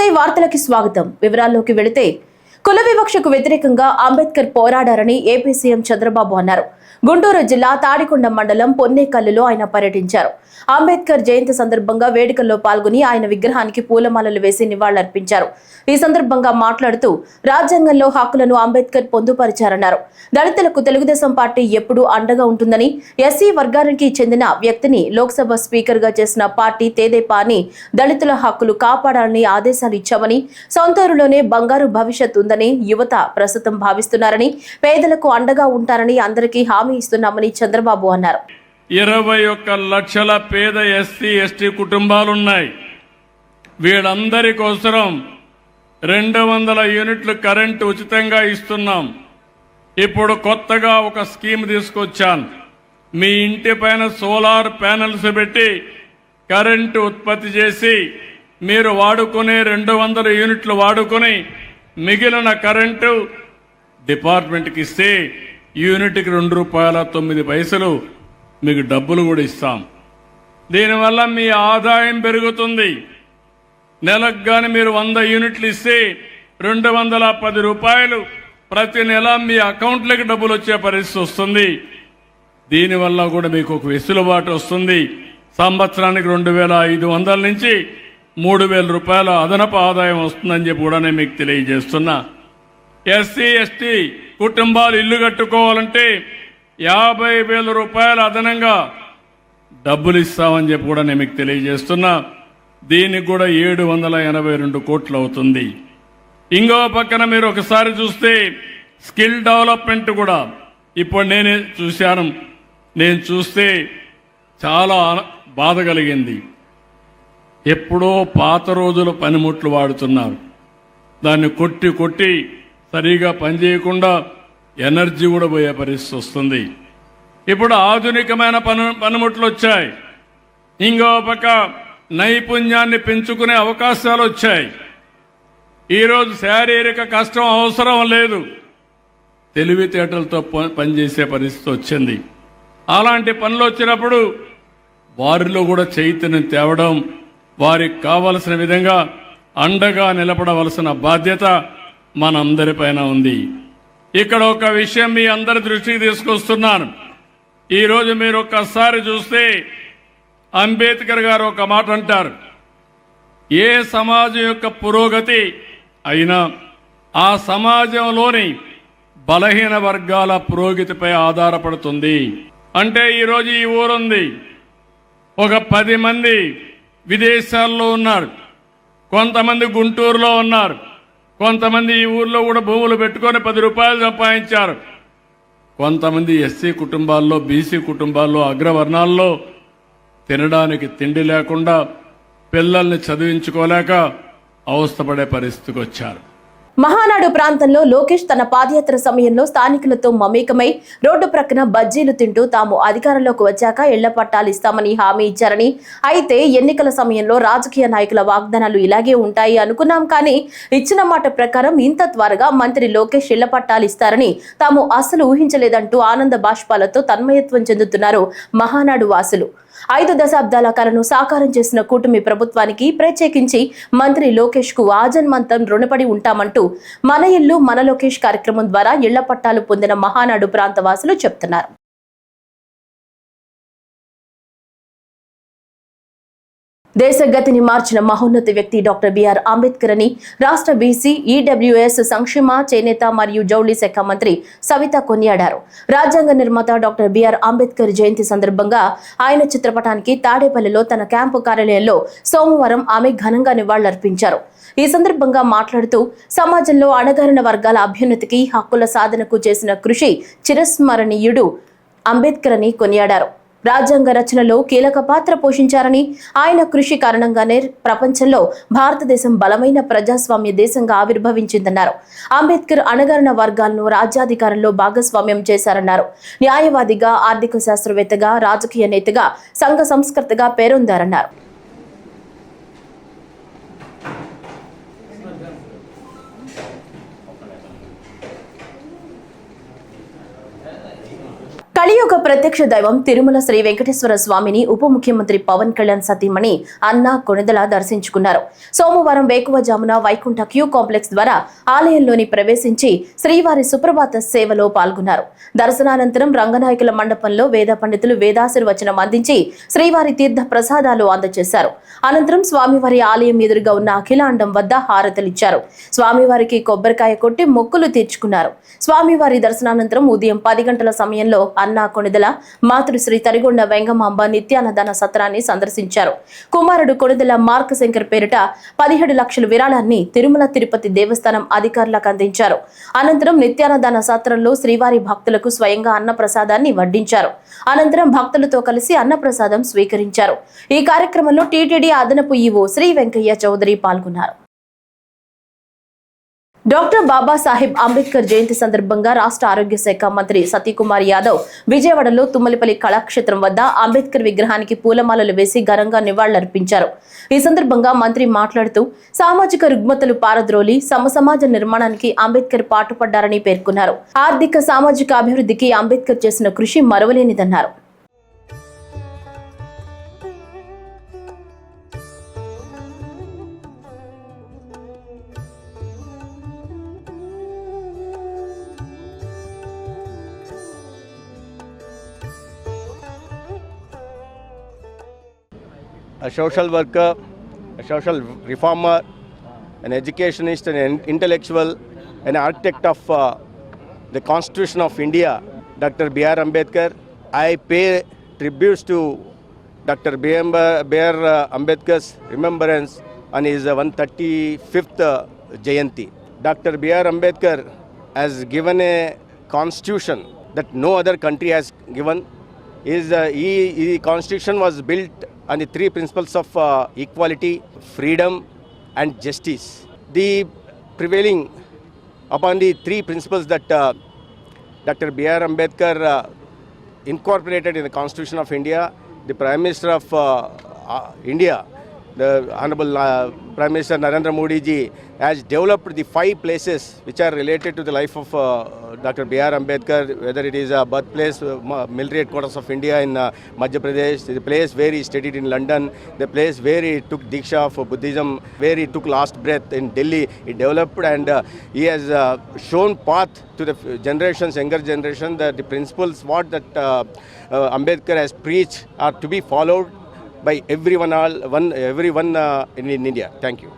నమస్తే వార్తలకి స్వాగతం. వివరాల్లోకి వెళితే కుల వివక్షకు వ్యతిరేకంగా అంబేద్కర్ పోరాడారని ఏపీ సీఎం చంద్రబాబు అన్నారు. గుంటూరు జిల్లా తాడికొండ మండలం పొన్నేకల్లులో ఆయన పర్యటించారు. అంబేద్కర్ జయంతి సందర్భంగా వేడుకల్లో పాల్గొని ఆయన విగ్రహానికి పూలమాలలు వేసి నివాళులర్పించారు. ఈ సందర్భంగా మాట్లాడుతూ రాజ్యాంగంలో హక్కులను అంబేద్కర్ పొందుపరిచారన్నారు. దళితులకు తెలుగుదేశం పార్టీ ఎప్పుడూ అండగా ఉంటుందని, ఎస్సీ వర్గానికి చెందిన వ్యక్తిని లోక్సభ స్పీకర్ గా చేసిన పార్టీ తెదేపా అని దళితుల హక్కులు కాపాడాలని ఆదేశాలు ఇచ్చామని, సొంతూరులోనే బంగారు భవిష్యత్ ఉందని యువత ప్రస్తుతం భావిస్తున్నారని, పేదలకు అండగా ఉంటారని అందరికీ హామీ ఇస్తున్నామని చంద్రబాబు అన్నారు. 21 లక్షల పేద ఎస్సీ ఎస్టీ కుటుంబాలున్నాయి. వీళ్ళందరి కోసం 200 యూనిట్లు కరెంటు ఉచితంగా ఇస్తున్నాం. ఇప్పుడు కొత్తగా ఒక స్కీమ్ తీసుకొచ్చాను. మీ ఇంటి పైన సోలార్ ప్యానెల్స్ పెట్టి కరెంటు ఉత్పత్తి చేసి మీరు వాడుకునే 200 యూనిట్లు వాడుకొని మిగిలిన కరెంటు డిపార్ట్మెంట్కి ఇస్తే యూనిట్కి ₹2.09 మీకు డబ్బులు కూడా ఇస్తాం. దీనివల్ల మీ ఆదాయం పెరుగుతుంది. నెలకు గాని మీరు 100 యూనిట్లు ఇస్తే ₹210 ప్రతి నెల మీ అకౌంట్లకి డబ్బులు వచ్చే పరిస్థితి వస్తుంది. దీనివల్ల కూడా మీకు ఒక వెసులుబాటు వస్తుంది. సంవత్సరానికి 2,500 నుంచి ₹3,000 అదనపు ఆదాయం వస్తుందని చెప్పి కూడా నేను మీకు తెలియజేస్తున్నా. ఎస్సీ ఎస్టీ కుటుంబాలు ఇల్లు కట్టుకోవాలంటే ₹50,000 అదనంగా డబ్బులు ఇస్తామని చెప్పి కూడా నేను మీకు తెలియజేస్తున్నా. దీనికి కూడా 782 కోట్లు అవుతుంది. ఇంకో పక్కన మీరు ఒకసారి చూస్తే స్కిల్ డెవలప్మెంట్ కూడా ఇప్పుడు నేనే చూశాను. నేను చూస్తే చాలా బాధ కలిగింది. ఎప్పుడో పాత రోజుల పనిముట్లు వాడుతున్నారు. దాన్ని కొట్టి కొట్టి సరిగా పనిచేయకుండా ఎనర్జీ కూడా పోయే పరిస్థితి వస్తుంది. ఇప్పుడు ఆధునికమైన పనిముట్లు వచ్చాయి. ఇంకో పక్క నైపుణ్యాన్ని పెంచుకునే అవకాశాలు వచ్చాయి. ఈరోజు శారీరక కష్టం అవసరం లేదు, తెలివితేటలతో పనిచేసే పరిస్థితి వచ్చింది. అలాంటి పనులు వచ్చినప్పుడు వారిలో కూడా చైతన్యం తేవడం, వారికి కావలసిన విధంగా అండగా నిలబడవలసిన బాధ్యత మనందరిపైన ఉంది. ఇక్కడ ఒక విషయం మీ అందరి దృష్టికి తీసుకొస్తున్నాను. ఈరోజు మీరు ఒక్కసారి చూస్తే అంబేద్కర్ గారు ఒక మాట అంటారు, ఏ సమాజం యొక్క పురోగతి అయినా ఆ సమాజంలోని బలహీన వర్గాల పురోగతిపై ఆధారపడుతుంది. అంటే ఈరోజు ఈ ఊరుంది, ఒక 10 మంది విదేశాల్లో ఉన్నారు, కొంతమంది గుంటూరులో ఉన్నారు, కొంతమంది ఈ ఊర్లో కూడా భూములు పెట్టుకొని ₹10 సంపాదించారు. కొంతమంది ఎస్సీ కుటుంబాల్లో, బీసీ కుటుంబాల్లో, అగ్రవర్ణాల్లో తినడానికి తిండి లేకుండా, పిల్లల్ని చదివించుకోలేక అవస్థపడే పరిస్థితికి వచ్చారు. మహానాడు ప్రాంతంలో లోకేష్ తన పాదయాత్ర సమయంలో స్థానికులతో మమేకమై రోడ్డు ప్రక్కన బజ్జీలు తింటూ తాము అధికారంలోకి వచ్చాక ఇళ్ల పట్టాలు ఇస్తామని హామీ ఇచ్చారని, అయితే ఎన్నికల సమయంలో రాజకీయ నాయకుల వాగ్దానాలు ఇలాగే ఉంటాయి అనుకున్నాం, కానీ ఇచ్చిన మాట ప్రకారం ఇంత త్వరగా మంత్రి లోకేష్ ఇళ్ల పట్టాలు ఇస్తారని తాము అసలు ఊహించలేదంటూ ఆనంద బాష్పాలతో తన్మయత్వం చెందుతున్నారు మహానాడు వాసులు. 5 దశాబ్దాల కలను సాకారం చేసిన కూటమి ప్రభుత్వానికి, ప్రత్యేకించి మంత్రి లోకేష్ కు ఆజన్మంతం రుణపడి ఉంటామంటూ మన ఇల్లు మన లోకేష్ కార్యక్రమం ద్వారా ఇళ్ల పట్టాలు పొందిన మహానాడు ప్రాంత వాసులు చెప్తున్నారు. దేశగతిని మార్చిన మహోన్నత వ్యక్తి డాక్టర్ బిఆర్ అంబేద్కర్ అని రాష్ట్ర బీసీ, ఈడబ్ల్యూఎస్ సంక్షేమ, చేనేత మరియు జౌళి శాఖ మంత్రి సవిత కొనియాడారు. రాజ్యాంగ నిర్మాత డాక్టర్ బిఆర్ అంబేద్కర్ జయంతి సందర్భంగా ఆయన చిత్రపటానికి తాడేపల్లిలో తన క్యాంపు కార్యాలయంలో సోమవారం ఆమె ఘనంగా నివాళులర్పించారు. ఈ సందర్భంగా మాట్లాడుతూ సమాజంలో అణగారిన వర్గాల అభ్యున్నతికి, హక్కుల సాధనకు చేసిన కృషి చిరస్మరణీయుడు అంబేద్కర్ అని కొనియాడారు. రాజ్యాంగ రచనలో కీలక పాత్ర పోషించారని, ఆయన కృషి కారణంగానే ప్రపంచంలో భారతదేశం బలమైన ప్రజాస్వామ్య దేశంగా ఆవిర్భవించిందన్నారు. అంబేద్కర్ అణగారిన వర్గాలను రాజ్యాధికారంలో భాగస్వామ్యం చేశారన్నారు. న్యాయవాదిగా, ఆర్థిక శాస్త్రవేత్తగా, రాజకీయ నేతగా, సంఘ సంస్కర్తగా పేరొందారన్నారు. కలియుగ ప్రత్యక్ష దైవం తిరుమల శ్రీ వెంకటేశ్వర స్వామిని ఉప ముఖ్యమంత్రి పవన్ కళ్యాణ్ సతీమణి అన్నా కొణిదెల దర్శించుకున్నారు. సోమవారం వేకువజామున వైకుంఠ క్యూ కాంప్లెక్స్ ద్వారా ఆలయంలోని ప్రవేశించి శ్రీవారి సుప్రభాత సేవలో పాల్గొన్నారు. దర్శనానంతరం రంగనాయకుల మండపంలో వేద పండితులు వేదాశీర్వచనం అందించి శ్రీవారి తీర్థ ప్రసాదాలు అందజేశారు. అనంతరం స్వామివారి ఆలయం ఎదురుగా ఉన్న అఖిలాండం వద్ద హారతలిచ్చారు. స్వామివారికి కొబ్బరికాయ కొట్టి మొక్కులు తీర్చుకున్నారు. స్వామివారి దర్శనానంతరం ఉదయం 10 గంటల సమయంలో అన్నా కొణిదెల మాతృశ్రీ తరిగొండ వెంగమాంబ నిత్యాన్నదాన సత్రాన్ని సందర్శించారు. కుమారుడు కొణిదెల మార్కశంకర్ పేరిట 17 లక్షల విరాళాన్ని తిరుమల తిరుపతి దేవస్థానం అధికారులకు అందించారు. అనంతరం నిత్యాన్నదాన సత్రంలో శ్రీవారి భక్తులకు స్వయంగా అన్నప్రసాదాన్ని వడ్డించారు. అనంతరం భక్తులతో కలిసి అన్నప్రసాదం స్వీకరించారు. ఈ కార్యక్రమంలో టీటీడీ అదనపు ఈవో శ్రీ వెంకయ్య చౌదరి పాల్గొన్నారు. డాక్టర్ బాబాసాహెబ్ అంబేద్కర్ జయంతి సందర్భంగా రాష్ట్ర ఆరోగ్య శాఖ మంత్రి సతీకుమార్ యాదవ్ విజయవాడలో తుమ్మలపల్లి కళాక్షేత్రం వద్ద అంబేద్కర్ విగ్రహానికి పూలమాలలు వేసి ఘనంగా నివాళులర్పించారు. ఈ సందర్భంగా మంత్రి మాట్లాడుతూ సామాజిక రుగ్మతలు పారద్రోలి సమసమాజ నిర్మాణానికి అంబేద్కర్ పాటుపడ్డారని పేర్కొన్నారు. ఆర్థిక సామాజిక అభివృద్ధికి అంబేద్కర్ చేసిన కృషి మరువలేనిదన్నారు. A social worker, a social reformer, an educationist, an intellectual, an architect of the Constitution of India, Dr. B.R. Ambedkar. I pay tributes to Dr. B.R. Ambedkar's remembrance on his 135th Jayanti. Dr. B.R. Ambedkar has given a constitution that no other country has given. His constitution was built on the 3 principles of equality, freedom and justice. The prevailing upon the 3 principles that Dr. B.R. Ambedkar incorporated in the Constitution of India, the Prime Minister of India, the Honorable Prime Minister Narendra Modi ji has developed the 5 places which are related to the life of Dr. B.R. Ambedkar, whether it is a birthplace, military headquarters of India in Madhya Pradesh, the place where he studied in London, the place where he took Diksha for Buddhism, where he took last breath in Delhi. He developed and he has shown path to the generations, younger generation, that the principles what that Ambedkar has preached are to be followed by everyone in India. Thank you.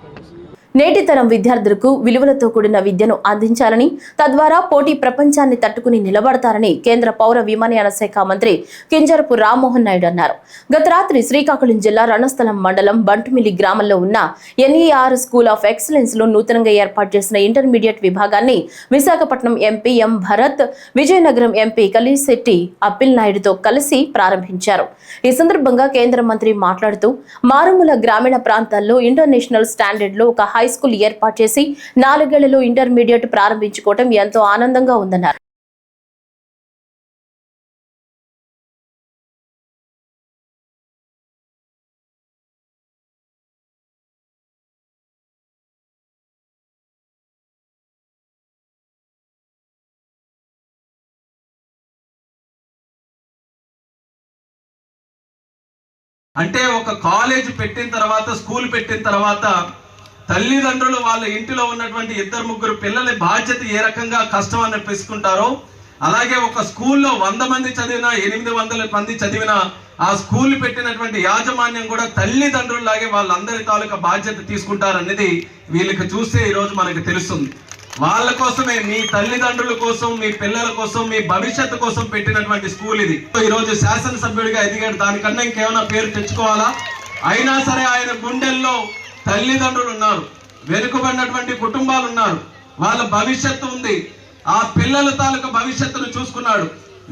నేటి తరం విద్యార్థులకు విలువలతో కూడిన విద్యను అందించాలని, తద్వారా పోటీ ప్రపంచాన్ని తట్టుకుని నిలబడతారని కేంద్ర పౌర విమానయాన శాఖ మంత్రి కింజరపు రామ్మోహన్ నాయుడు అన్నారు. గత రాత్రి శ్రీకాకుళం జిల్లా రణస్థలం మండలం బంటుమిల్లి గ్రామంలో ఉన్న ఎన్ఈఆర్ స్కూల్ ఆఫ్ ఎక్సలెన్స్ లో నూతనంగా ఏర్పాటు చేసిన ఇంటర్మీడియట్ విభాగాన్ని విశాఖపట్నం ఎంపీ ఎం భరత్, విజయనగరం ఎంపీ కలిశెట్టి అప్పిల్ నాయుడుతో కలిసి ప్రారంభించారు. ఈ సందర్భంగా కేంద్ర మంత్రి మాట్లాడుతూ మారుమూల గ్రామీణ ప్రాంతాల్లో ఇంటర్నేషనల్ స్టాండర్డ్ లో ఒక హై స్కూల్ ఏర్పాటు చేసి 4 ఏళ్లలో ఇంటర్మీడియట్ ప్రారంభించుకోవడం ఎంతో ఆనందంగా ఉందన్నారు. అంటే ఒక కాలేజ్ పెట్టిన తర్వాత, స్కూల్ పెట్టిన తర్వాత తల్లిదండ్రులు వాళ్ళ ఇంటిలో ఉన్నటువంటి 2-3 పిల్లల బాధ్యత ఏ రకంగా కష్టం అని పెసుకుంటారో, అలాగే ఒక స్కూల్లో 100 మంది చదివినా 800 మంది చదివినా ఆ స్కూల్ పెట్టినటువంటి యాజమాన్యం కూడా తల్లిదండ్రుల్లాగే వాళ్ళందరి తాలూకా బాధ్యత తీసుకుంటారనేది వీళ్ళకి చూస్తే ఈరోజు మనకు తెలుస్తుంది. వాళ్ళ కోసమే, మీ తల్లిదండ్రుల కోసం, మీ పిల్లల కోసం, మీ భవిష్యత్తు కోసం పెట్టినటువంటి స్కూల్ ఇది. ఈరోజు శాసనసభ్యుడిగా ఎదిగాడు, దానికన్నా ఇంకేమైనా పేరు తెచ్చుకోవాలా? అయినా సరే ఆయన గుండెల్లో తల్లిదండ్రులు ఉన్నారు, వెనుకబడినటువంటి కుటుంబాలు ఉన్నారు, వాళ్ళ భవిష్యత్తు ఉంది. ఆ పిల్లల తాలూకా భవిష్యత్తును చూసుకున్నాడు.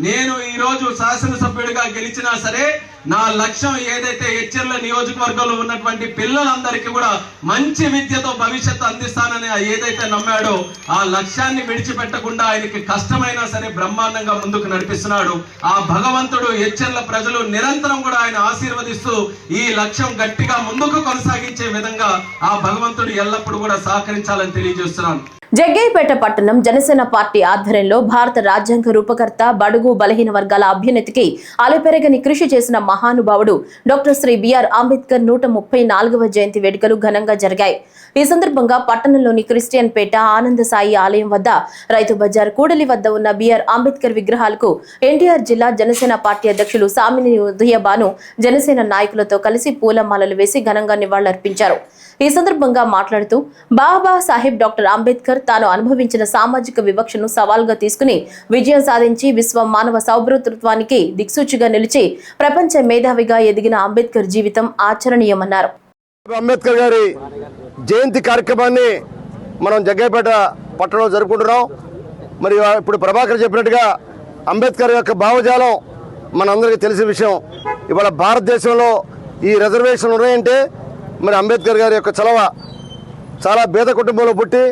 నేను ఈ రోజు శాసనసభ్యుడిగా గెలిచినా సరే నా లక్ష్యం ఏదైతే ఎచ్చెర్ల నియోజకవర్గంలో ఉన్నటువంటి పిల్లలందరికీ కూడా మంచి విద్యతో భవిష్యత్తు అందిస్తానని ఏదైతే నమ్మాడో ఆ లక్ష్యాన్ని విడిచిపెట్టకుండా ఆయనకి కష్టమైనా సరే బ్రహ్మాండంగా ముందుకు నడిపిస్తున్నాడు. ఆ భగవంతుడు, ఎచ్చెర్ల ప్రజలు నిరంతరం కూడా ఆయన ఆశీర్వదిస్తూ ఈ లక్ష్యం గట్టిగా ముందుకు కొనసాగించే విధంగా ఆ భగవంతుడు ఎల్లప్పుడూ కూడా సహకరించాలని తెలియజేస్తున్నాను. జగ్గయ్యపేట పట్టణం జనసేన పార్టీ ఆధ్వర్యంలో భారత రాజ్యాంగ రూపకర్త బడుగు బలహీన వర్గాల అభ్యున్నతికి అలుపెరగని కృషి చేసిన మహానుభావుడు డాక్టర్ శ్రీ బిఆర్ అంబేద్కర్ 134వ జయంతి వేడుకలు ఘనంగా జరిగాయి. ఈ సందర్భంగా పట్టణంలోని క్రిస్టియన్ పేట ఆనంద సాయి ఆలయం వద్ద, రైతు బజార్ కూడలి వద్ద ఉన్న బిఆర్ అంబేద్కర్ విగ్రహాలకు ఎన్టీఆర్ జిల్లా జనసేన పార్టీ అధ్యక్షులు సామిని ఉదయభాను జనసేన నాయకులతో కలిసి పూలమాలలు వేసి ఘనంగా నివాళులర్పించారు. ఈ సందర్భంగా మాట్లాడుతూ బాబా సాహెబ్ డాక్టర్ అంబేద్కర్ తాను అనుభవించిన సామాజిక వివక్షను సవాల్గా తీసుకుని విజయం సాధించి విశ్వ మానవ సౌభ్రతృత్వానికి దిక్సూచిగా నిలిచి ప్రపంచ మేధావిగా ఎదిగిన అంబేద్కర్ జీవితం ఆచరణీయమన్నారు. అంబేద్కర్ గారి జయంతి కార్యక్రమాన్ని మనం జగ్గయ్యపేట పట్టణంలో జరుపుకుంటున్నాం. మరి ఇప్పుడు ప్రభాకర్ చెప్పినట్టుగా అంబేద్కర్ యొక్క భావజాలం మనందరికీ తెలిసిన విషయం. ఇవాళ భారతదేశంలో ఈ రిజర్వేషన్లు ఉన్నాయంటే మరి అంబేద్కర్ గారి యొక్క చలవ. చాలా పేద కుటుంబంలో పుట్టి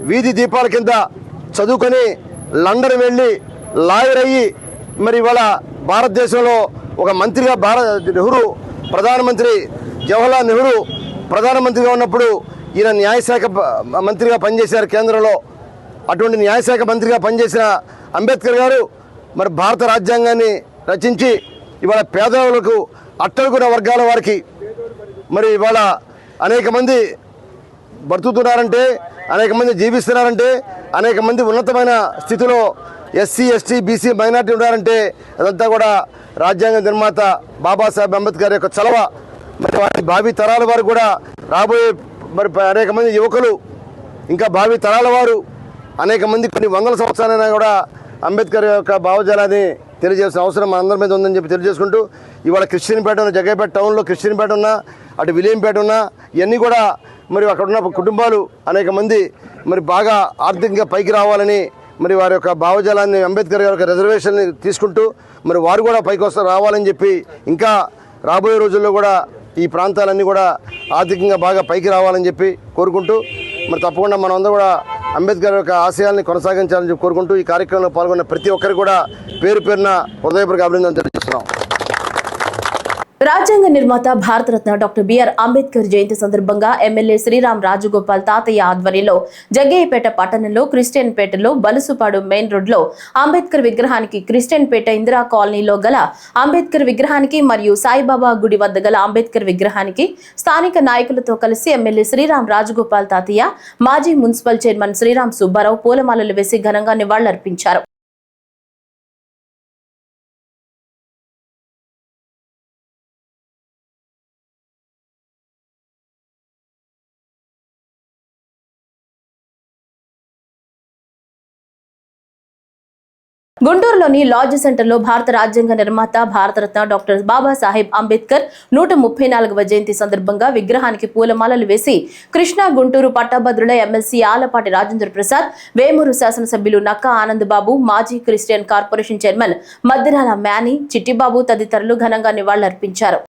వీధి దీపాల కింద చదువుకొని లండన్ వెళ్ళి లాయర్ అయ్యి మరి ఇవాళ భారతదేశంలో ఒక మంత్రిగా నెహ్రూ ప్రధానమంత్రి జవహర్లాల్ నెహ్రూ ప్రధానమంత్రిగా ఉన్నప్పుడు ఈయన న్యాయశాఖ మంత్రిగా పనిచేశారు కేంద్రంలో. అటువంటి న్యాయశాఖ మంత్రిగా పనిచేసిన అంబేద్కర్ గారు మరి భారత రాజ్యాంగాన్ని రచించి ఇవాళ పేదలకు అట్టడుగున వర్గాల వారికి మరి ఇవాళ అనేక మంది బ్రతుకుతున్నారంటే, అనేక మంది జీవిస్తున్నారంటే, అనేక మంది ఉన్నతమైన స్థితిలో ఎస్సీ ఎస్టీ బీసీ మైనార్టీ ఉన్నారంటే అదంతా కూడా రాజ్యాంగ నిర్మాత బాబాసాహెబ్ అంబేద్కర్ యొక్క చలవ. మరి వారి భావి తరాల వారు కూడా రాబోయే మరి అనేక మంది యువకులు ఇంకా భావి తరాల వారు అనేక మంది కొన్ని వందల సంవత్సరాలైనా కూడా అంబేద్కర్ యొక్క భావజాలాన్ని తెలియజేసిన అవసరం మనందరి మీద ఉందని చెప్పి తెలియజేసుకుంటూ ఇవాళ క్రిస్టియన్పేట ఉన్న జగ్గయ్యపేట టౌన్లో క్రిస్టియన్పేట ఉన్న అటు విలియంపేట ఉన్న ఇవన్నీ కూడా మరి అక్కడ ఉన్న కుటుంబాలు అనేక మంది మరి బాగా ఆర్థికంగా పైకి రావాలని మరి వారి యొక్క భావజాలాన్ని అంబేద్కర్ గారి యొక్క రిజర్వేషన్ని తీసుకుంటూ మరి వారు కూడా పైకి రావాలని చెప్పి ఇంకా రాబోయే రోజుల్లో కూడా ఈ ప్రాంతాలన్నీ కూడా ఆర్థికంగా బాగా పైకి రావాలని చెప్పి కోరుకుంటూ మరి తప్పకుండా మనమందరం కూడా అంబేద్కర్ యొక్క ఆశయాల్ని కొనసాగించాలని చెప్పి కోరుకుంటూ ఈ కార్యక్రమంలో పాల్గొన్న ప్రతి ఒక్కరికి కూడా పేరు పేరున హృదయపూర్వక అభినందనలు తెలియజేస్తున్నాం. రాజ్యాంగ నిర్మాత భారతరత్న డాక్టర్ బిఆర్ అంబేద్కర్ జయంతి సందర్భంగా ఎమ్మెల్యే శ్రీరామ్ రాజగోపాల్ తాతయ్య ఆధ్వర్యంలో జగ్గయ్యపేట పట్టణంలో క్రిస్టియన్ పేటలో బలుసుపాడు మెయిన్ రోడ్ లో అంబేద్కర్ విగ్రహానికి, క్రిస్టియన్ పేట ఇందిరా కాలనీలో గల అంబేద్కర్ విగ్రహానికి మరియు సాయిబాబా గుడి వద్ద గల అంబేద్కర్ విగ్రహానికి స్థానిక నాయకులతో కలిసి ఎమ్మెల్యే శ్రీరామ్ రాజగోపాల్ తాతయ్య, మాజీ మున్సిపల్ చైర్మన్ శ్రీరామ్ సుబ్బారావు పూలమాలలు వేసి ఘనంగా నివాళులర్పించారు. గుంటూరులోని లాడ్జ్ సెంటర్లో భారత రాజ్యాంగ నిర్మాత భారతరత్న డాక్టర్ బాబాసాహెబ్ అంబేద్కర్ 134వ జయంతి సందర్భంగా విగ్రహానికి పూలమాలలు వేసి కృష్ణా గుంటూరు పట్టభద్రుల ఎమ్మెల్సీ ఆలపాటి రాజేంద్ర ప్రసాద్, వేమూరు శాసనసభ్యులు నక్కా ఆనంద్ బాబు, మాజీ Christian corporation chairman Maddirala many, Chittibabu తదితరులు ఘనంగా నివాళులర్పించారు.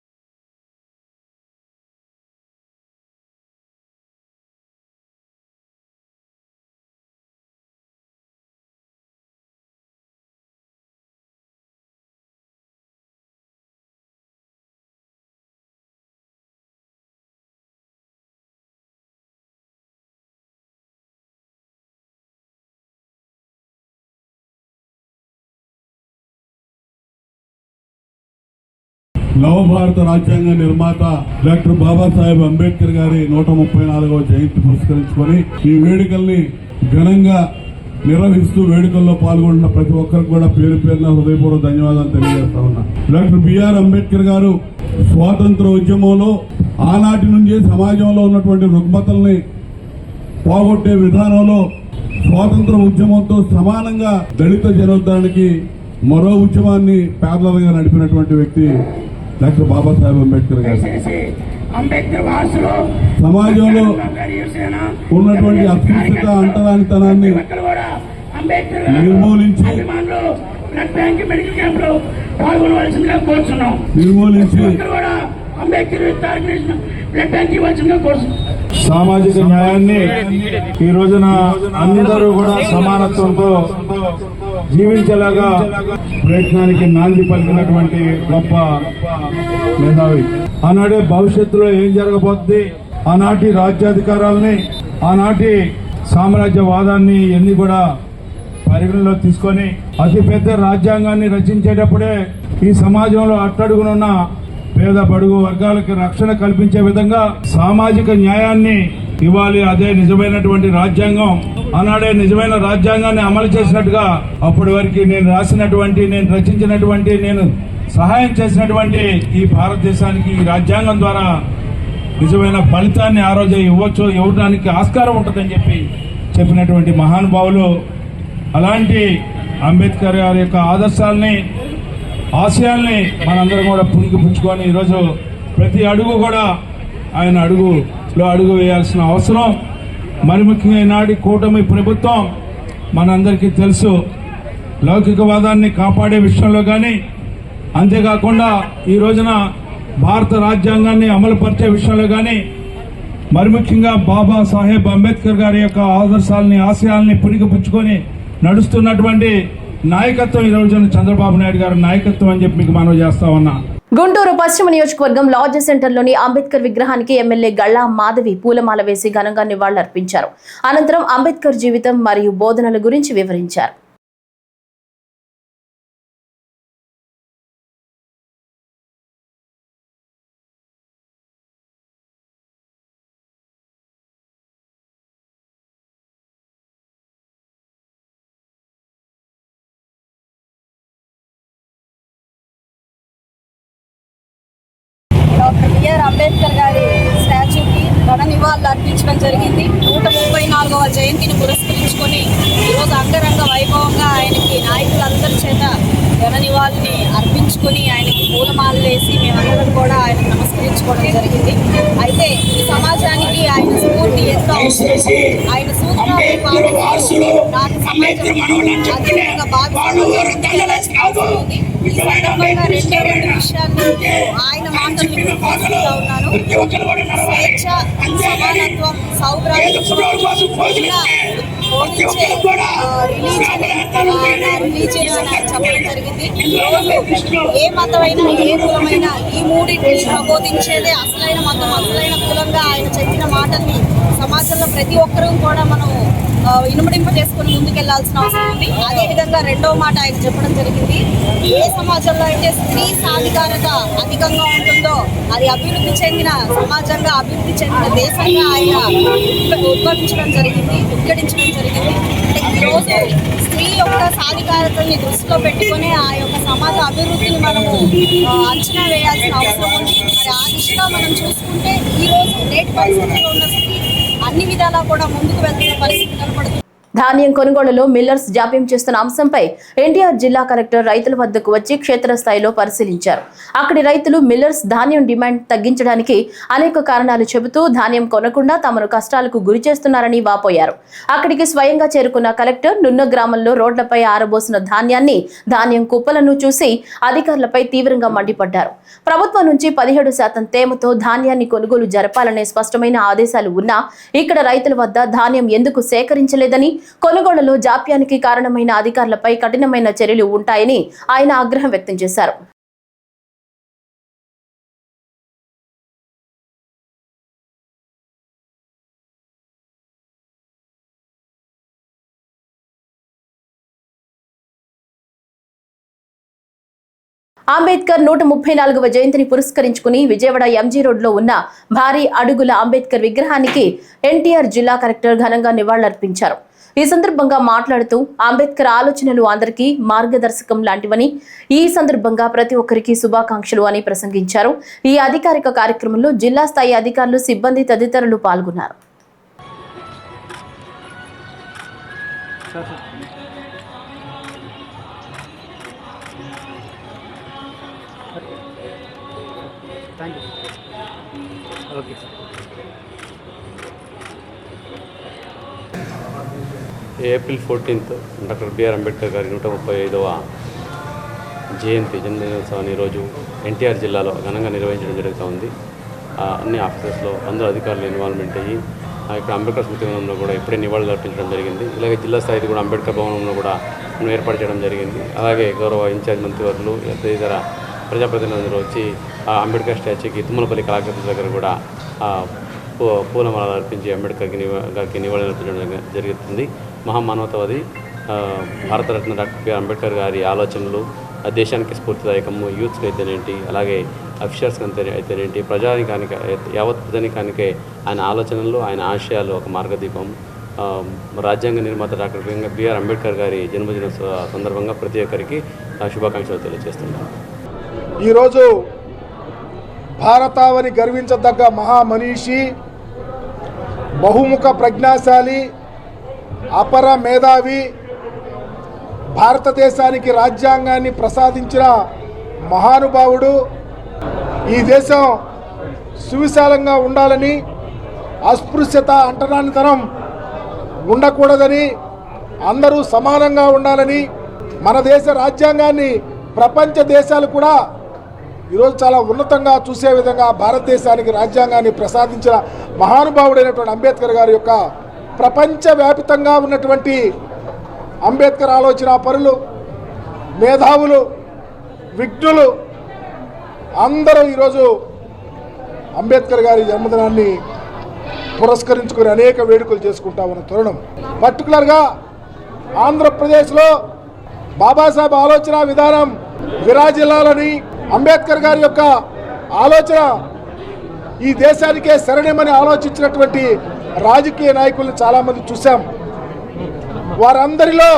నవభారత రాజ్యాంగ నిర్మాత డాక్టర్ బాబాసాహెబ్ అంబేద్కర్ గారి 134వ జయంతి పురస్కరించుకొని ఈ వేడుకల్ని ఘనంగా నిర్వహిస్తూ వేడుకల్లో పాల్గొంటున్న ప్రతి ఒక్కరికి కూడా పేరు పేరున హృదయపూర్వక ధన్యవాదాలు తెలియజేస్తా ఉన్నా. డాక్టర్ బిఆర్ అంబేద్కర్ గారు స్వాతంత్ర ఉద్యమంలో ఆనాటి నుంచే సమాజంలో ఉన్నటువంటి రుగ్మతల్ని పోగొట్టే విధానంలో స్వాతంత్ర ఉద్యమంతో సమానంగా దళిత జనోద్ధరణకి మరో ఉద్యమాన్ని ప్యారలల్ గా నడిపినటువంటి వ్యక్తి డాక్టర్ బాబాసాహెబ్ అంబేద్కర్ గారు. సమాజంలో ఉన్నటువంటి అస్పృశ్యత, అంటరానితనాన్ని నిర్మూలించి సామాజిక న్యాయాన్ని ఈ రోజున అందరూ కూడా సమానత్వంతో జీవించేలాగా ప్రయత్నానికి నాంది పలికినటువంటి గొప్ప మేధావి. ఆనాడే భవిష్యత్తులో ఏం జరగబోతుంది, ఆనాటి రాజ్యాధికారాలని, ఆనాటి సామ్రాజ్యవాదాన్ని ఇవన్నీ కూడా పరిగణలో తీసుకొని అతిపెద్ద రాజ్యాంగాన్ని రచించేటప్పుడే ఈ సమాజంలో అట్టడుగునున్న పేద బడుగు వర్గాలకు రక్షణ కల్పించే విధంగా సామాజిక న్యాయాన్ని ఇవ్వాలి. అదే నిజమైనటువంటి రాజ్యాంగం. ఆనాడే నిజమైన రాజ్యాంగాన్ని అమలు చేసినట్టుగా అప్పటి వరకు నేను రాసినటువంటి, నేను రచించినటువంటి, నేను సహాయం చేసినటువంటి ఈ భారతదేశానికి ఈ రాజ్యాంగం ద్వారా నిజమైన ఫలితాన్ని ఆ రోజే ఇవ్వడానికి ఆస్కారం ఉంటుందని చెప్పినటువంటి మహానుభావులు. అలాంటి అంబేద్కర్ గారి యొక్క ఆదర్శాలని, ఆశయాల్ని మనందరం కూడా పుణికిపుచ్చుకొని ఈరోజు ప్రతి అడుగు కూడా ఆయన అడుగులో అడుగు వేయాల్సిన అవసరం. మరి ముఖ్యంగా ఈనాటి కూటమి ప్రభుత్వం మనందరికీ తెలుసు, లౌకికవాదాన్ని కాపాడే విషయంలో కానీ, అంతేకాకుండా ఈ రోజున భారత రాజ్యాంగాన్ని అమలుపరిచే విషయంలో కానీ, మరి ముఖ్యంగా బాబాసాహెబ్ అంబేద్కర్ గారి యొక్క ఆదర్శాలని, ఆశయాల్ని పుణికిపుచ్చుకొని నడుస్తున్నటువంటి నాయకత్వం ఈ రోజున చంద్రబాబు నాయుడు గారి నాయకత్వం అని చెప్పి మీకు మనవి చేస్తా ఉన్నా. గుంటూరు పశ్చిమ నియోజకవర్గం లాడ్జ్ సెంటర్లోని అంబేద్కర్ విగ్రహానికి ఎమ్మెల్యే గళ్ళా మాధవి పూలమాల వేసి ఘనంగా నివాళులర్పించారు. అనంతరం అంబేద్కర్ జీవితం మరియు బోధనల గురించి వివరించారు. డాక్టర్ బిఆర్ అంబేద్కర్ గారి స్టాచ్యూకి ఘన నివాళులు అర్పించడం జరిగింది. 134వ జయంతిని పురస్కరించుకొని ఈరోజు అంగరంగ వైభవంగా ఆయనకి నాయకులందరి చేత ఘన నివాళుని అర్పించుకొని ఆయనకి పూలమాలలు వేసి మేమందరం కూడా ఆయనకు నమస్కరించుకోవడం జరిగింది. అయితే ఈ సమాజానికి ఆయన స్ఫూర్తి ఎంతో అవసరం. ఆయన సూత్రాలను పాటిస్తూ నాటి సమాజం అదేవిధంగా భావిస్తుంది. ఈ సందర్భంగా రెండు విషయాన్ని ఆయన మాటలు తీసుకుంటా ఉన్నాను. స్వేచ్ఛ, సమానత్వం, సౌభ్రాతృత్వం బోధించే రిలీజియన్ అని ఆయన చెప్పడం జరిగింది. రోజు ఏ మతమైనా, ఏ కులమైనా ఈ మూడింటిని ప్రబోధించేదే అసలైన మతం, అసలైన కులంగా ఆయన చెప్పిన మాటల్ని సమాజంలో ప్రతి ఒక్కరూ కూడా మనం ఇనుమడింప చేసుకుని ముందుకెళ్లాల్సిన అవసరం ఉంది. అదేవిధంగా రెండవ మాట ఆయన చెప్పడం జరిగింది, ఏ సమాజంలో అయితే స్త్రీ సాధికారత అధికంగా ఉంటుందో అది అభివృద్ధి చెందిన సమాజంగా, అభివృద్ధి చెందిన దేశంగా ఆయన ఉద్ఘాటించడం జరిగింది. అంటే ఈరోజు స్త్రీ యొక్క సాధికారతని దృష్టిలో పెట్టుకుని ఆ యొక్క సమాజ అభివృద్ధిని మనము అంచనా వేయాల్సిన అవసరం ఉంది. మరి ఆ దిశగా మనం చూసుకుంటే ఈరోజు నేటి పరిస్థితుల్లో ఉన్న స్త్రీ అన్ని విధాలా కూడా ముందుకు వెళ్తున్న పరిస్థితి కనపడుతుంది. ధాన్యం కొనుగోలులో మిల్లర్స్ జాప్యం చేస్తున్న అంశంపై ఎన్టీఆర్ జిల్లా కలెక్టర్ రైతుల వద్దకు వచ్చి క్షేత్రస్థాయిలో పరిశీలించారు. అక్కడి రైతులు మిల్లర్స్ ధాన్యం డిమాండ్ తగ్గించడానికి అనేక కారణాలు చెబుతూ ధాన్యం కొనకుండా తమను కష్టాలకు గురి చేస్తున్నారని వాపోయారు. అక్కడికి స్వయంగా చేరుకున్న కలెక్టర్ నున్న గ్రామంలో రోడ్లపై ఆరబోసిన ధాన్యం కుప్పలను చూసి అధికారులపై తీవ్రంగా మండిపడ్డారు. ప్రభుత్వం నుంచి 17% తేమతో ధాన్యాన్ని కొనుగోలు జరపాలనే స్పష్టమైన ఆదేశాలు ఉన్నా ఇక్కడ రైతుల వద్ద ధాన్యం ఎందుకు సేకరించలేదని, కొనుగోలులో జాప్యానికి కారణమైన అధికారులపై కఠినమైన చర్యలు ఉంటాయని ఆయన ఆగ్రహం వ్యక్తం చేశారు. అంబేద్కర్ 134వ జయంతిని పురస్కరించుకుని విజయవాడ ఎంజీ రోడ్లో ఉన్న భారీ అడుగుల అంబేద్కర్ విగ్రహానికి ఎన్టీఆర్ జిల్లా కలెక్టర్ ఘనంగా నివాళులర్పించారు. ఈ సందర్భంగా మాట్లాడుతూ అంబేద్కర్ ఆలోచనలు అందరికీ మార్గదర్శకం లాంటివని, ఈ సందర్భంగా ప్రతి ఒక్కరికి శుభాకాంక్షలు అని ప్రసంగించారు. ఈ అధికారిక కార్యక్రమంలో జిల్లా స్థాయి అధికారులు, సిబ్బంది తదితరులు పాల్గొన్నారు. April 14th doctor BR Ambedkar గారి 135వ జయంతి జన్మదినోత్సవాన్ని ఈరోజు ఎన్టీఆర్ జిల్లాలో ఘనంగా నిర్వహించడం జరుగుతూ ఉంది. అన్ని ఆఫీసెస్లో అందరూ అధికారులు ఇన్వాల్వ్మెంట్ అయ్యి ఇక్కడ అంబేద్కర్ స్మృతి వనంలో కూడా ఇప్పుడే నివాళులు అర్పించడం జరిగింది. ఇలాగే జిల్లా స్థాయికి కూడా అంబేద్కర్ భవనంలో కూడా మనం ఏర్పాటు చేయడం జరిగింది. అలాగే గౌరవ ఇన్ఛార్జ్ మంత్రివర్యులు, తదితర ప్రజాప్రతినిధులు వచ్చి అంబేద్కర్ స్టాచ్యూకి తుమ్మలపల్లి కళాక్షేత్రం దగ్గర కూడా పూలమాల అర్పించి అంబేద్కర్ గారికి నివాళులు అర్పించడం జరుగుతుంది. మహామానవతావాది భారతరత్న డాక్టర్ బిఆర్ అంబేద్కర్ గారి ఆలోచనలు దేశానికి స్ఫూర్తిదాయకము, యూత్స్కి అయితేనేంటి, అలాగే అఫీషియల్స్కి అయితేనేంటి, ప్రజానికానికి యావత్ ప్రజానికానికే ఆయన ఆలోచనలు, ఆయన ఆశయాలు ఒక మార్గదీపం. రాజ్యాంగ నిర్మాత డాక్టర్ బిఆర్ అంబేద్కర్ గారి జన్మదిన సందర్భంగా ప్రతి ఒక్కరికి శుభాకాంక్షలు తెలియజేస్తున్నాను. ఈరోజు భారతావని గర్వించదగ్గ మహామనీషి, బహుముఖ ప్రజ్ఞాశాలి, అపర మేధావి, భారతదేశానికి రాజ్యాంగాన్ని ప్రసాదించిన మహానుభావుడు. ఈ దేశం సువిశాలంగా ఉండాలని, అస్పృశ్యత అంటరానితనం ఉండకూడదని, అందరూ సమానంగా ఉండాలని, మన దేశ రాజ్యాంగాన్ని ప్రపంచ దేశాలు కూడా ఈరోజు చాలా ఉన్నతంగా చూసే విధంగా భారతదేశానికి రాజ్యాంగాన్ని ప్రసాదించిన మహానుభావుడైనటువంటి అంబేద్కర్ గారి యొక్క ప్రపంచవ్యాపితంగా ఉన్నటువంటి అంబేద్కర్ ఆలోచన పరులు, మేధావులు, విజ్ఞులు అందరూ ఈరోజు అంబేద్కర్ గారి జన్మదినాన్ని పురస్కరించుకుని అనేక వేడుకలు చేసుకుంటా ఉన్న తరుణం. పర్టికులర్గా ఆంధ్రప్రదేశ్లో బాబాసాహెబ్ ఆలోచన విధానం విరాజిల్లాలని, అంబేద్కర్ గారి యొక్క ఆలోచన ఈ దేశానికే శరణ్యమని ఆలోచించినటువంటి రాజకీయ నాయకులను చాలామంది చూశాం. వారందరిలో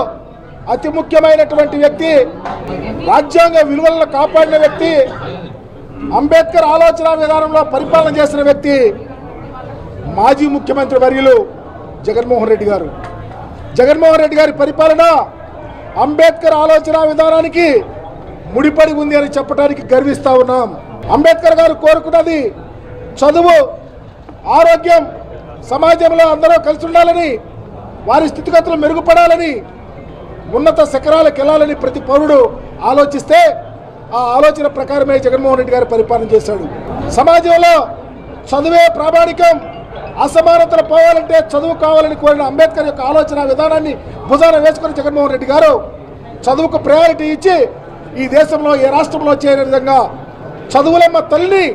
అతి ముఖ్యమైనటువంటి వ్యక్తి, రాజ్యాంగ విలువలను కాపాడిన వ్యక్తి, అంబేద్కర్ ఆలోచన విధానంలో పరిపాలన చేసిన వ్యక్తి మాజీ ముఖ్యమంత్రి వర్యులు జగన్మోహన్ రెడ్డి గారు. జగన్మోహన్ రెడ్డి గారి పరిపాలన అంబేద్కర్ ఆలోచన విధానానికి ముడిపడి ఉంది అని చెప్పడానికి గర్విస్తూ ఉన్నాం. అంబేద్కర్ గారు కోరుకున్నది చదువు, ఆరోగ్యం, సమాజంలో అందరూ కలిసి ఉండాలని, వారి స్థితిగతులు మెరుగుపడాలని, ఉన్నత శిఖరాలకు వెళ్ళాలని ప్రతి పౌరుడు ఆలోచిస్తే ఆ ఆలోచన ప్రకారమే జగన్మోహన్ రెడ్డి గారు పరిపాలన చేశాడు. సమాజంలో చదువే ప్రామాణికం, అసమానతలు పోవాలంటే చదువు కావాలని కోరిన అంబేద్కర్ యొక్క ఆలోచన విధానాన్ని భుజాన వేసుకుని జగన్మోహన్ రెడ్డి గారు చదువుకు ప్రయారిటీ ఇచ్చి ఈ దేశంలో ఏ రాష్ట్రంలో చేయని విధంగా చదువులమ్మ తల్లిని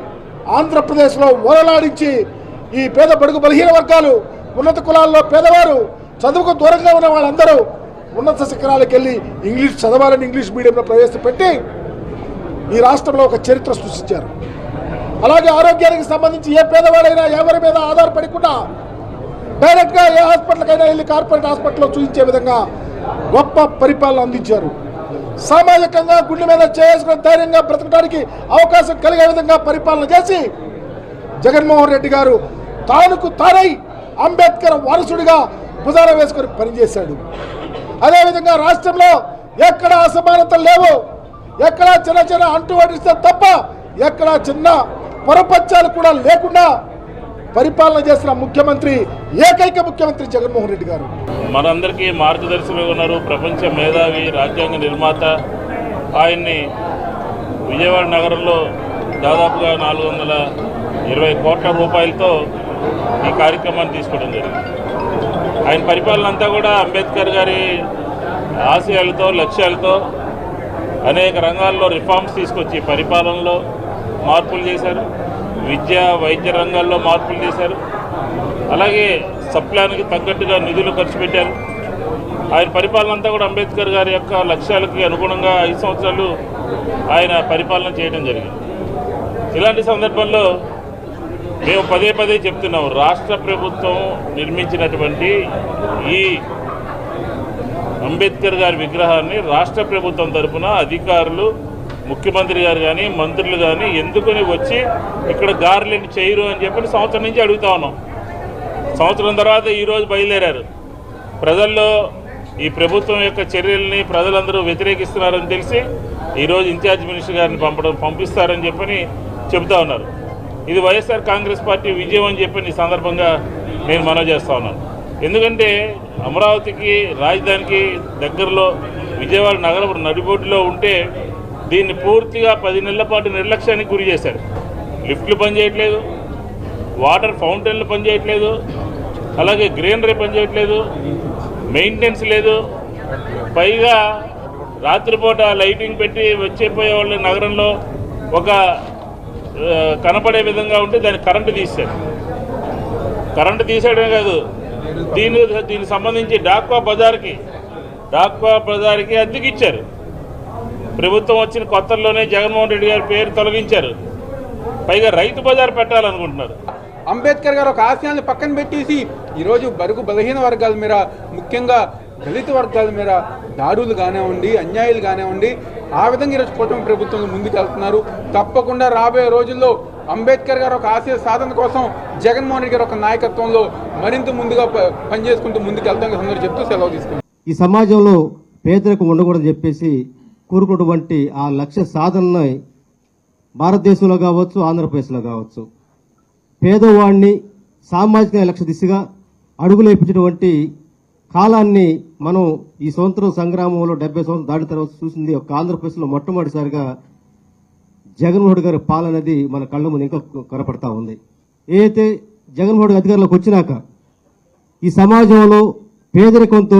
ఆంధ్రప్రదేశ్లో ఓలలాడించి ఈ పేద బడుగు బలహీన వర్గాలు, ఉన్నత కులాల్లో పేదవారు, చదువుకు దూరంగా ఉన్న వాళ్ళందరూ ఉన్నత శిఖరాలకు వెళ్ళి ఇంగ్లీష్ చదవాలని ఇంగ్లీష్ మీడియంలో ప్రవేశపెట్టి ఈ రాష్ట్రంలో ఒక చరిత్ర సృష్టించారు. అలాగే ఆరోగ్యానికి సంబంధించి ఏ పేదవాడైనా ఎవరి మీద ఆధారపడకుండా డైరెక్ట్గా ఏ హాస్పిటల్కైనా వెళ్ళి కార్పొరేట్ హాస్పిటల్లో చూపించే విధంగా గొప్ప పరిపాలన అందించారు. సామాజికంగా గుండె మీద చేసుకుని ధైర్యంగా బ్రతకడానికి అవకాశం కలిగే విధంగా పరిపాలన చేసి జగన్మోహన్ రెడ్డి గారు తానుకు తానై అంబేద్కర్ వారసుడిగా భుజాన వేసుకొని పనిచేశాడు. అదేవిధంగా రాష్ట్రంలో ఎక్కడ అసమానతలు లేవు, ఎక్కడ చిన్న చిన్న అంటువడిస్తే తప్ప ఎక్కడ చిన్న పొరపచ్చాలు కూడా లేకుండా పరిపాలన చేసిన ముఖ్యమంత్రి, ఏకైక ముఖ్యమంత్రి జగన్మోహన్ రెడ్డి గారు. మనందరికీ మార్గదర్శకులు ఉన్నారు. ప్రపంచ మేధావి, రాజ్యాంగ నిర్మాత. ఆయన్ని విజయవాడ నగరంలో దాదాపుగా 420 కోట్ల రూపాయలతో ఈ కార్యక్రమాన్ని తీసుకోవడం జరిగింది. ఆయన పరిపాలన అంతా కూడా అంబేద్కర్ గారి ఆశయాలతో, లక్ష్యాలతో అనేక రంగాల్లో రిఫార్మ్స్ తీసుకొచ్చి పరిపాలనలో మార్పులు చేశారు. విద్య, వైద్య రంగాల్లో మార్పులు చేశారు. అలాగే సప్లాన్కి తగ్గట్టుగా నిధులు ఖర్చు పెట్టారు. ఆయన పరిపాలన అంతా కూడా అంబేద్కర్ గారి యొక్క లక్ష్యాలకి అనుగుణంగా 5 సంవత్సరాలు ఆయన పరిపాలన చేయడం జరిగింది. ఇలాంటి సందర్భంలో మేము పదే పదే చెప్తున్నాం, రాష్ట్ర ప్రభుత్వం నిర్మించినటువంటి ఈ అంబేద్కర్ గారి విగ్రహాన్ని రాష్ట్ర ప్రభుత్వం తరఫున అధికారులు, ముఖ్యమంత్రి గారు కానీ, మంత్రులు కానీ ఎందుకని వచ్చి ఇక్కడ గార్లెండ్ చేయరు అని చెప్పి సంవత్సరం నుంచి అడుగుతా ఉన్నాం. సంవత్సరం తర్వాత ఈరోజు బయలుదేరారు. ప్రజల్లో ఈ ప్రభుత్వం యొక్క చర్యల్ని ప్రజలందరూ వ్యతిరేకిస్తున్నారని తెలిసి ఈరోజు ఇన్ఛార్జ్ మినిస్టర్ గారిని పంపిస్తారని చెప్పని చెబుతా ఉన్నారు. ఇది వైఎస్ఆర్ కాంగ్రెస్ పార్టీ విజయం అని చెప్పి ఈ సందర్భంగా నేను మనవి చేస్తూ ఉన్నాను. ఎందుకంటే అమరావతికి, రాజధానికి దగ్గరలో విజయవాడ నగరం నడిబొడ్డులో ఉంటే దీన్ని పూర్తిగా 10 నెలల పాటు నిర్లక్ష్యానికి గురి చేశారు. లిఫ్ట్లు పనిచేయట్లేదు, వాటర్ ఫౌంటైన్లు పనిచేయట్లేదు, అలాగే గ్రీనరీ పనిచేయట్లేదు, మెయింటెనెన్స్ లేదు. పైగా రాత్రిపూట లైటింగ్ పెట్టి వచ్చేపోయే వాళ్ళు నగరంలో ఒక కనపడే విధంగా ఉంటే దానికి కరెంటు తీశారు. కరెంటు తీసేయడమే కాదు, దీనికి సంబంధించి డాక్వా బజార్కి అద్దెకిచ్చారు. ప్రభుత్వం వచ్చిన కొత్తల్లోనే జగన్మోహన్ రెడ్డి గారి పేరు తొలగించారు. పైగా రైతు బజార్ పెట్టాలనుకుంటున్నారు. అంబేద్కర్ గారు ఒక ఆశయాన్ని పక్కన పెట్టేసి ఈరోజు బడుగు బలహీన వర్గాల మీద, ముఖ్యంగా దళిత వర్గాల మీద దాడులు కానివ్వండి, అన్యాయాలు కానివ్వండి, ఆ విధంగా ఈరోజు కూటమి ప్రభుత్వం ముందుకు వెళ్తున్నారు. తప్పకుండా రాబోయే రోజుల్లో అంబేద్కర్ గారు ఒక ఆశయ సాధన కోసం జగన్మోహన్ రెడ్డి గారు ఒక నాయకత్వంలో మరింత ముందుగా పనిచేసుకుంటూ ముందుకు వెళ్తాం అందరూ చెప్తూ సెలవు తీసుకుంటాం. ఈ సమాజంలో పేదరికం ఉండకూడదని చెప్పేసి కోరుకున్నటువంటి ఆ లక్ష్య సాధనని భారతదేశంలో కావచ్చు, ఆంధ్రప్రదేశ్లో కావచ్చు, పేదవాడిని సామాజిక లక్ష్య దిశగా అడుగులేపించినటువంటి కాలాన్ని మనం ఈ స్వతంత్ర సంగ్రామంలో 70 సంవత్సరాలు దాటిన తర్వాత చూసింది. ఒక ఆంధ్రప్రదేశ్లో మొట్టమొదటిసారిగా జగన్మోహన్ గారి పాలన అనేది మన కళ్ళ ముందు ఇంకా కనపడతా ఉంది. ఏదైతే జగన్మోహన్ అధికారంలోకి వచ్చినాక ఈ సమాజంలో పేదరికంతో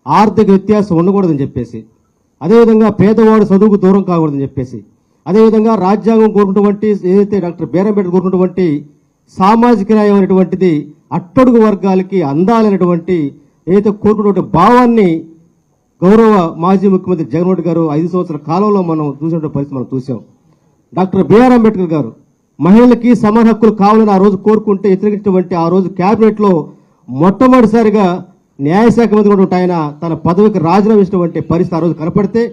ఆర్థిక వ్యత్యాసం ఉండకూడదని చెప్పేసి, అదేవిధంగా పేదవాడు చదువుకు దూరం కాకూడదని చెప్పేసి, అదేవిధంగా రాజ్యాంగం కోరుకున్నటువంటి ఏదైతే డాక్టర్ బిఆర్ అంబేద్కర్ కోరుకున్నటువంటి సామాజిక న్యాయం అనేటువంటిది అట్టడుగు వర్గాలకి అందాలనేటువంటి ఏదైతే కోరుకున్నటువంటి భావాన్ని గౌరవ మాజీ ముఖ్యమంత్రి జగన్మోహన్ గారు 5 సంవత్సరాల కాలంలో మనం చూసినటువంటి పరిస్థితి మనం చూసాం. డాక్టర్ బిఆర్ అంబేద్కర్ గారు మహిళలకి సమాన హక్కులు కావాలని ఆ రోజు కోరుకుంటే వ్యతిరేకించినటువంటి ఆ రోజు కేబినెట్ లో మొట్టమొదటిసారిగా న్యాయశాఖ మంత్రి ఉన్నటువంటి ఆయన తన పదవికి రాజీనామా చేసినటువంటి పరిస్థితి ఆ రోజు కనపడితే,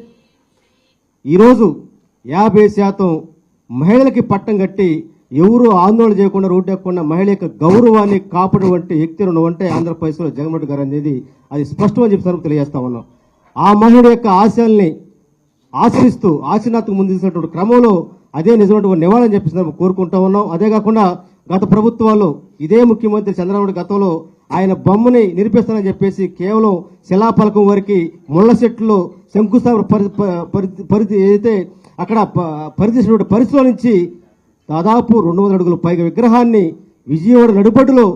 ఈరోజు 50% మహిళలకి పట్టం కట్టి ఎవరు ఆందోళన చేయకుండా రోడ్డు ఎక్కకుండా మహిళ యొక్క గౌరవాన్ని కాపాడేటువంటి వ్యక్తులు ఉన్నవంటే ఆంధ్రప్రదేశ్లో జగన్మోహన్ గారు అనేది అది స్పష్టమని చెప్పి తెలియజేస్తా ఉన్నాం. ఆ మహిళ యొక్క ఆశయాల్ని ఆచరిస్తూ ఆచరణాత్మక ముందు తీసుకున్నటువంటి క్రమంలో అదే నిజమైనటువంటి నివాళని చెప్పి కోరుకుంటా ఉన్నాం. అదే కాకుండా గత ప్రభుత్వాల్లో ఇదే ముఖ్యమంత్రి చంద్రబాబు గతంలో ఆయన బొమ్మని నిరూపిస్తానని చెప్పేసి కేవలం శిలాఫలకం వరకు ముళ్ల చెట్టులో శంకుస్థాపన పరిధి ఏదైతే అక్కడ పరిధించినటువంటి పరిస్థితుల నుంచి దాదాపు 200 అడుగుల పైగా విగ్రహాన్ని విజయవాడ నడుబడ్డులో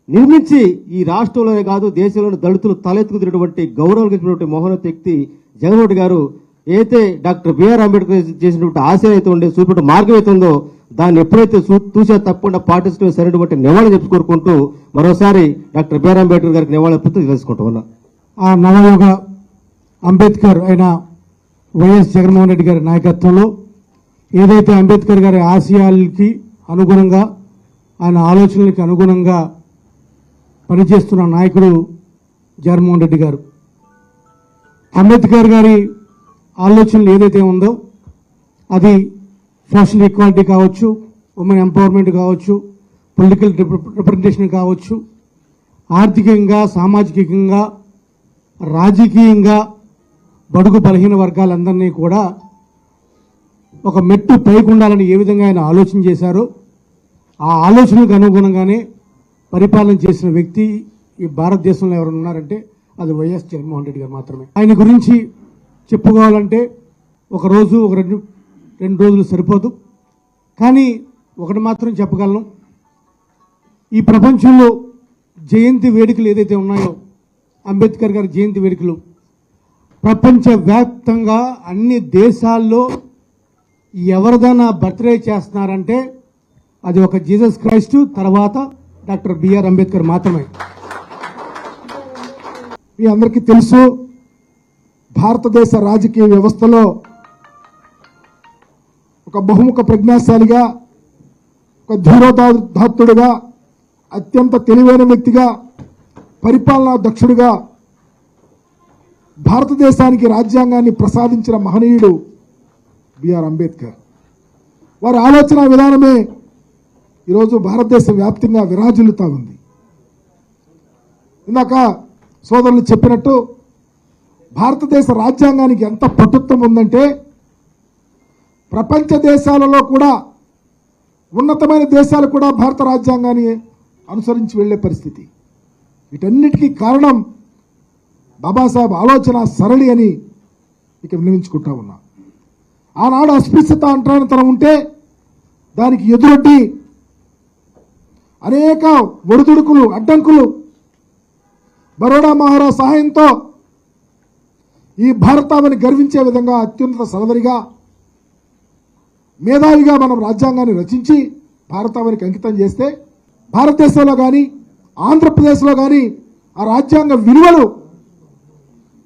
నిర్మించి ఈ రాష్ట్రంలోనే కాదు దేశంలోని దళితులు తలెత్తుకుతున్నటువంటి గౌరవం కలిగినటువంటి మహోన్నత వ్యక్తి జగన్మోహన్ గారు ఏదైతే డాక్టర్ బిఆర్ అంబేద్కర్ చేసినటువంటి ఆశయం అయితే ఉండే చూపిన మార్గం అయితే ఉందో దాన్ని ఎప్పుడైతే చూసే తప్పకుండా పాటించడం సరైనటువంటి నివాళి చెప్పి కోరుకుంటూ మరోసారి డాక్టర్ బిఆర్ అంబేద్కర్ గారికి నివాళి తెలుసుకుంటూ ఉన్నా. ఆ నవయుగ అంబేద్కర్ అయిన వైఎస్ జగన్మోహన్ రెడ్డి గారి నాయకత్వంలో ఏదైతే అంబేద్కర్ గారి ఆశయాలకి అనుగుణంగా ఆయన ఆలోచనలకి అనుగుణంగా పనిచేస్తున్న నాయకుడు జగన్మోహన్ రెడ్డి గారు. అంబేద్కర్ గారి ఆలోచనలు ఏదైతే ఉందో అది సోషల్ ఈక్వాలిటీ కావచ్చు, ఉమెన్ ఎంపవర్మెంట్ కావచ్చు, పొలిటికల్ రిప్రజెంటేషన్ కావచ్చు, ఆర్థికంగా, సామాజికంగా, రాజకీయంగా బడుగు బలహీన వర్గాలందరినీ కూడా ఒక మెట్టు పైకి ఉండాలని ఏ విధంగా ఆయన ఆలోచన చేశారో ఆ ఆలోచనకు అనుగుణంగానే పరిపాలన చేసిన వ్యక్తి ఈ భారతదేశంలో ఎవరు ఉన్నారంటే అది వైఎస్ జగన్మోహన్ రెడ్డి గారు మాత్రమే. ఆయన గురించి చెప్పుకోవాలంటే ఒక రోజు ఒక రెండు రోజులు సరిపోదు. కానీ ఒకటి మాత్రం చెప్పగలను, ఈ ప్రపంచంలో జయంతి వేడుకలు ఏదైతే ఉన్నాయో అంబేద్కర్ గారి జయంతి వేడుకలు ప్రపంచవ్యాప్తంగా అన్ని దేశాల్లో ఎవరిదైనా బర్త్డే చేస్తున్నారంటే అది ఒక జీసస్ క్రైస్ట్ తర్వాత డాక్టర్ బిఆర్ అంబేద్కర్ మాత్రమే. మీ అందరికీ తెలుసు, భారతదేశ రాజకీయ వ్యవస్థలో ఒక బహుముఖ ప్రజ్ఞాశాలిగా, ఒక ధీరోదాత్తుడుగా, అత్యంత తెలివైన వ్యక్తిగా, పరిపాలనా దక్షుడిగా భారతదేశానికి రాజ్యాంగాన్ని ప్రసాదించిన మహనీయుడు బిఆర్ అంబేద్కర్. వారి ఆలోచన విధానమే ఈరోజు భారతదేశ వ్యాప్తంగా విరాజిల్లుతా ఉంది. ఇందాక సోదరులు చెప్పినట్టు భారతదేశ రాజ్యాంగానికి ఎంత పటుత్వం ఉందంటే ప్రపంచ దేశాలలో కూడా, ఉన్నతమైన దేశాలు కూడా భారత రాజ్యాంగాన్ని అనుసరించి వెళ్లే పరిస్థితి. వీటన్నిటికీ కారణం బాబాసాహెబ్ ఆలోచన సరళి అని ఇక విన్నవించుకుంటా ఉన్నా. ఆనాడు అస్పృశ్యత అంటరానితనం ఉంటే దానికి ఎదురొడ్డి అనేక ఒడిదుడుకులు, అడ్డంకులు బరోడా మహారాజ్ సహాయంతో ఈ భారతావని గర్వించే విధంగా అత్యున్నత సదవరిగా, మేధావిగా మనం రాజ్యాంగాన్ని రచించి భారతావనికి అంకితం చేస్తే భారతదేశంలో కానీ ఆంధ్రప్రదేశ్లో కానీ ఆ రాజ్యాంగ విలువలు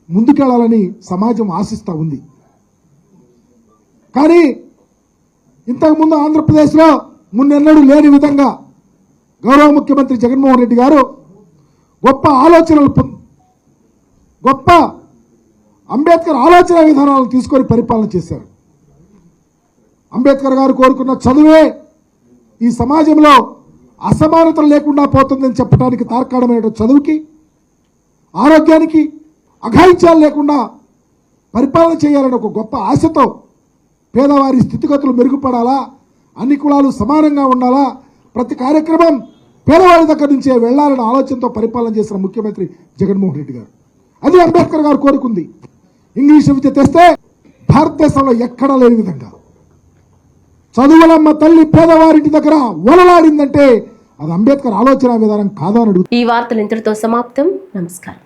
ముందుకెళ్లాలని సమాజం ఆశిస్తూ ఉంది. కానీ ఇంతకుముందు ఆంధ్రప్రదేశ్లో మున్నెన్నడూ లేని విధంగా గౌరవ ముఖ్యమంత్రి జగన్మోహన్ రెడ్డి గారు గొప్ప అంబేద్కర్ ఆలోచన విధానాలను తీసుకొని పరిపాలన చేశారు. అంబేద్కర్ గారు కోరుకున్న చదువే ఈ సమాజంలో అసమానతలు లేకుండా పోతుందని చెప్పడానికి తార్కాణమైన చదువుకి, ఆరోగ్యానికి అఘాయిత్యాలు లేకుండా పరిపాలన చేయాలని ఒక గొప్ప ఆశతో పేదవారి స్థితిగతులు మెరుగుపడాలా, అన్ని కులాలు సమానంగా ఉండాలా, ప్రతి కార్యక్రమం పేదవాడి దగ్గర నుంచే వెళ్లాలనే ఆలోచనతో పరిపాలన చేసిన ముఖ్యమంత్రి జగన్మోహన్ రెడ్డి గారు. అది అంబేద్కర్ గారు కోరుకుంది. ఇంగ్లీష్ విద్య తెస్తే భారతదేశంలో ఎక్కడా లేని విధంగా చదువులమ్మ తల్లి పేదవారింటి దగ్గర ఒలలాడిందంటే అది అంబేద్కర్ ఆలోచన విధానం కాదా అని అడుగుతుంది. ఈ వార్తలు ఇంతటితో సమాప్తం. నమస్కారం.